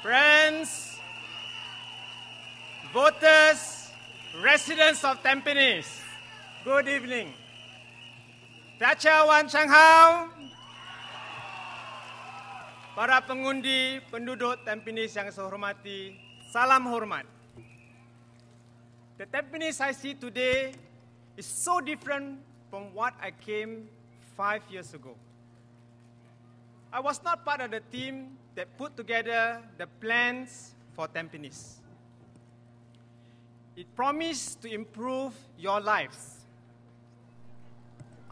Friends, voters, residents of Tampines, good evening. Tachawan Changhao, para pengundi, penduduk Tampines yang saya hormati, salam hormat. The Tampines I see today is so different from what I came 5 years ago. I was not part of the team that put together the plans for Tampines. It promised to improve your lives.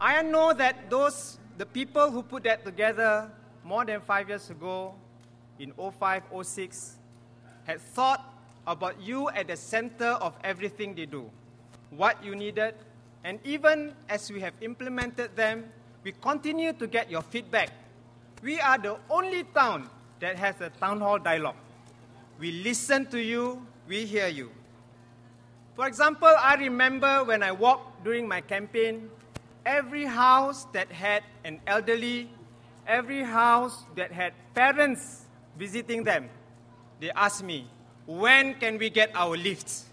I know that the people who put that together more than 5 years ago, in 05, 06, had thought about you at the center of everything they do, what you needed, and even as we have implemented them, we continue to get your feedback. We are the only town that has a town hall dialogue. We listen to you, we hear you. For example, I remember when I walked during my campaign, every house that had an elderly, every house that had parents visiting them, they asked me, when can we get our lifts?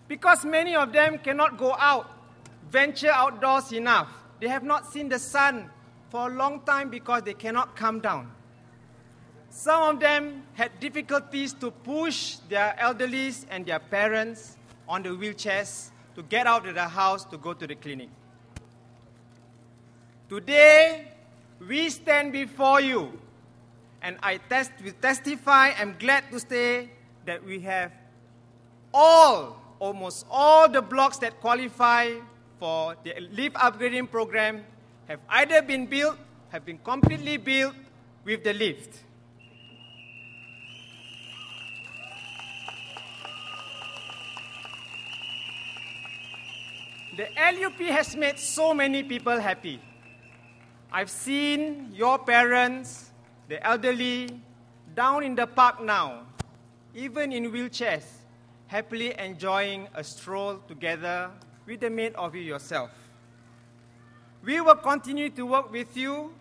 Because many of them cannot go out, venture outdoors enough. They have not seen the sun for a long time because they cannot come down. Some of them had difficulties to push their elderlies and their parents on the wheelchairs to get out of the house to go to the clinic. Today, we stand before you, and we testify, I'm glad to say that we have almost all the blocks that qualify for the lift upgrading program have either been built, have been completely built with the lift. The LUP has made so many people happy. I've seen your parents, the elderly, down in the park now, even in wheelchairs, happily enjoying a stroll together with the maid of you yourself. We will continue to work with you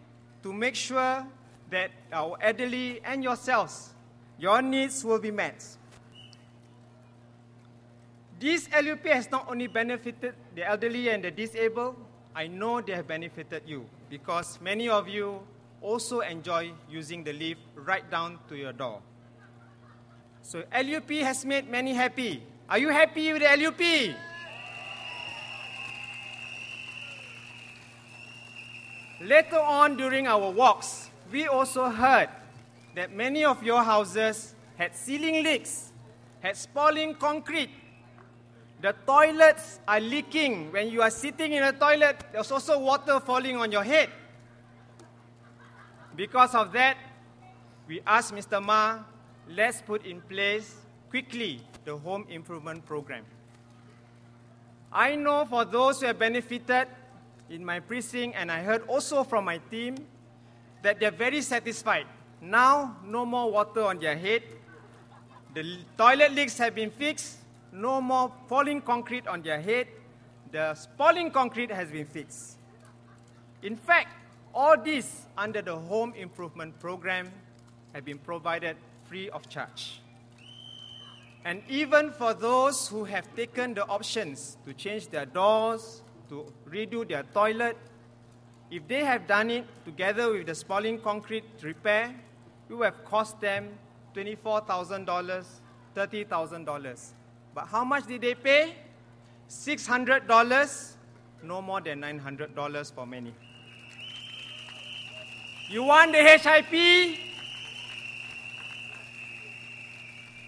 to make sure that our elderly and yourselves, your needs will be met. This LUP has not only benefited the elderly and the disabled, I know they have benefited you because many of you also enjoy using the lift right down to your door. So LUP has made many happy. Are you happy with the LUP? Later on during our walks, we also heard that many of your houses had ceiling leaks, had spoiling concrete. The toilets are leaking. When you are sitting in a toilet, there's also water falling on your head. Because of that, we asked Mr. Ma, let's put in place quickly the home improvement program. I know for those who have benefited in my precinct, and I heard also from my team, that they're very satisfied. Now, no more water on their head. The toilet leaks have been fixed. No more falling concrete on their head. The spoiling concrete has been fixed. In fact, all this under the home improvement program have been provided free of charge. And even for those who have taken the options to change their doors, to redo their toilet, if they have done it together with the spoiling concrete repair, it will have cost them $24,000, $30,000. But how much did they pay? $600, no more than $900 for many. You want the HIP?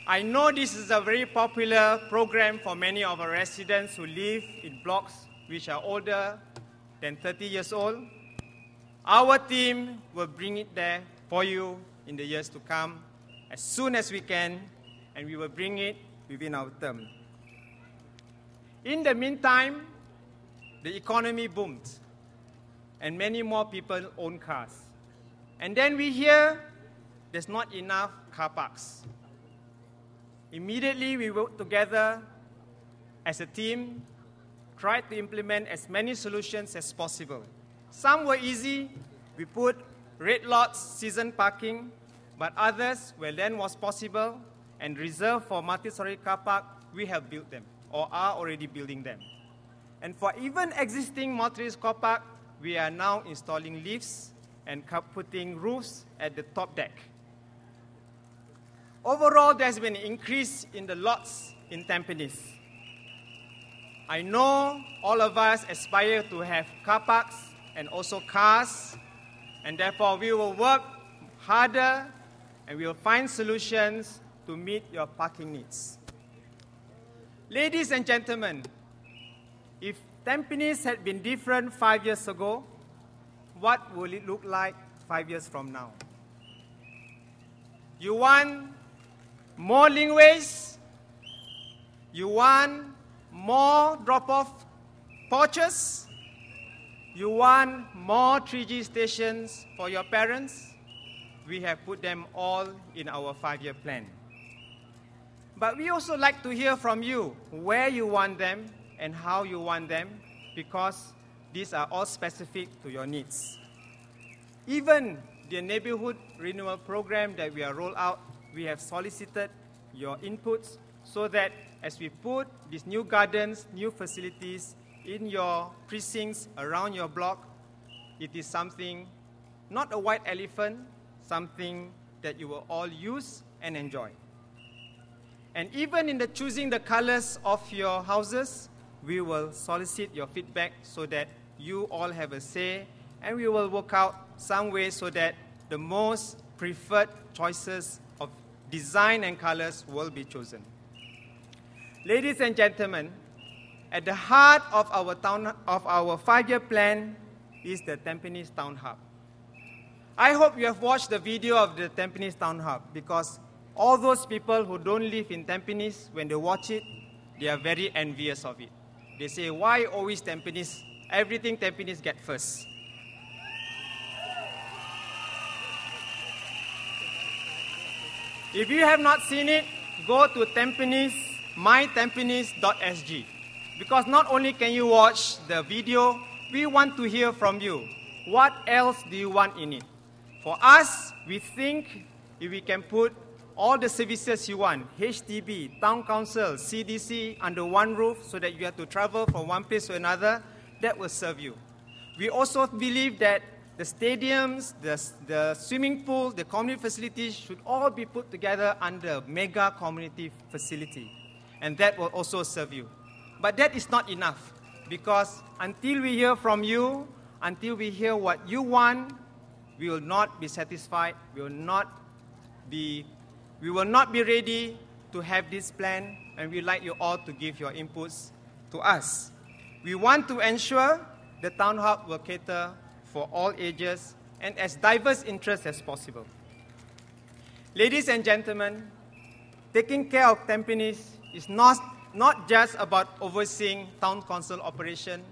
I know this is a very popular program for many of our residents who live in blocks which are older than 30 years old. Our team will bring it there for you in the years to come as soon as we can, and we will bring it within our term. In the meantime, the economy boomed, and many more people own cars. And then we hear there's not enough car parks. Immediately, we worked together as a team, tried to implement as many solutions as possible. Some were easy. We put red lots, season parking, but others, where land was possible and reserved for multi-story car park, we have built them or are already building them. And for even existing multi-story car park, we are now installing lifts and putting roofs at the top deck. Overall, there's been an increase in the lots in Tampines. I know all of us aspire to have car parks and also cars, and therefore we will work harder and we will find solutions to meet your parking needs. Ladies and gentlemen, if Tampines had been different 5 years ago, what will it look like 5 years from now? You want more linkways? You want more drop-off porches? You want more 3G stations for your parents? We have put them all in our 5-year plan. But we also like to hear from you where you want them and how you want them, because these are all specific to your needs. Even the neighborhood renewal program that we are rolled out, we have solicited your inputs so that as we put these new gardens, new facilities in your precincts around your block, it is something, not a white elephant, something that you will all use and enjoy. And even in the choosing the colors of your houses, we will solicit your feedback so that you all have a say, and we will work out some way so that the most preferred choices of design and colors will be chosen. Ladies and gentlemen, at the heart of our 5-year plan is the Tampines Town Hub. I hope you have watched the video of the Tampines Town Hub, because all those people who don't live in Tampines, when they watch it, they are very envious of it. They say, why always Tampines? Everything Tampines get first. If you have not seen it, go to Tampines, mytampines.sg. Because not only can you watch the video, we want to hear from you. What else do you want in it? For us, we think if we can put all the services you want, HDB, Town Council, CDC, under one roof so that you have to travel from one place to another, that will serve you. We also believe that the stadiums, the swimming pool, the community facilities should all be put together under a mega community facility. And that will also serve you. But that is not enough, because until we hear from you, until we hear what you want, we will not be satisfied, we will not be ready to have this plan, and we'd like you all to give your inputs to us. We want to ensure the Town Hub will cater for all ages and as diverse interests as possible. Ladies and gentlemen, taking care of Tampines is not just about overseeing town council operation,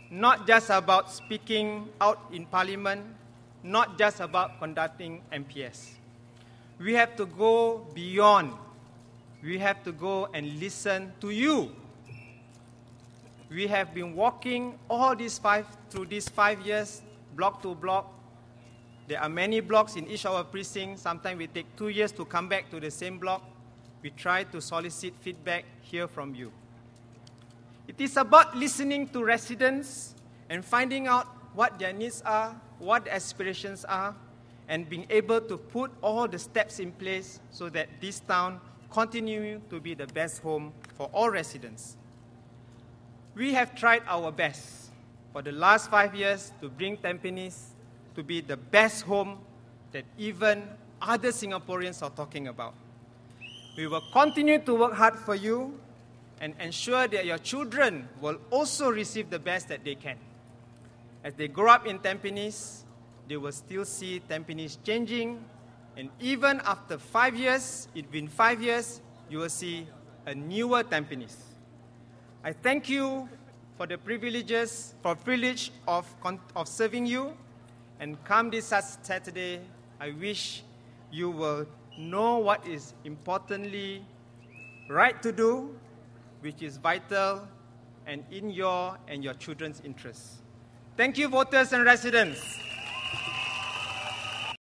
not just about speaking out in parliament, not just about conducting MPS. We have to go beyond. We have to go and listen to you. We have been walking through these 5 years, block to block. There are many blocks in each of our precincts. Sometimes we take 2 years to come back to the same block. We try to solicit feedback, hear from you. It is about listening to residents and finding out what their needs are, what their aspirations are, and being able to put all the steps in place so that this town continues to be the best home for all residents. We have tried our best for the last 5 years to bring Tampines to be the best home that even other Singaporeans are talking about. We will continue to work hard for you and ensure that your children will also receive the best that they can. As they grow up in Tampines, they will still see Tampines changing, and even after 5 years, it's been 5 years, you will see a newer Tampines. I thank you for the privilege of serving you, and come this Saturday, I wish you will know what is importantly right to do, which is vital and in your and your children's interests. Thank you, voters and residents.